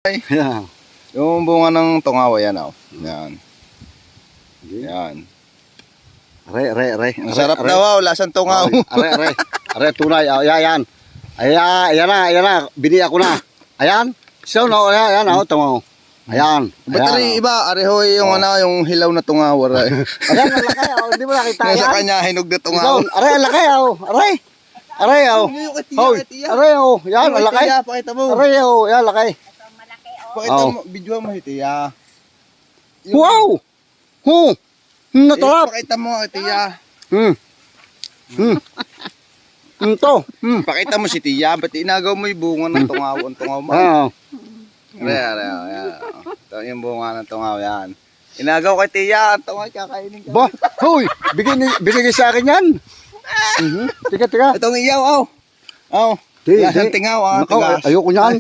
Yan. Yung bunga ng tungaw, yan oh. Yan. Yan. Are. Ang sarap daw, lasang tungaw. Are, tunay. Yan. Ayan na. Bini ako na. Ayan. So, no, ayan, tungaw. Ayan. Ba't iba, arehoy yung yung hilaw na tungaw. Ayan, ang laki. Hindi mo nakita yan. Sa kanya, hinog na tungaw. Are, ang laki. Are. Hoy, are. Yan, ang laki. Pakita mo. Are, yan, laki. Pakita mo, video mo hitiya. Wow! Natalap! Pakita mo hitiya. Ito. Pakita mo si Tia, ba't inagaw mo yung bunga ng tungaw? Ang tungaw mo. Are. Ito yung bunga ng tungaw, yan. Inagaw kay Tia, ang tungaw, kakainin ka. Ba, hoy! Binigay sa akin yan. Tika. Itong iyaw, aw. Lasang tingaw, Ayoko niyan.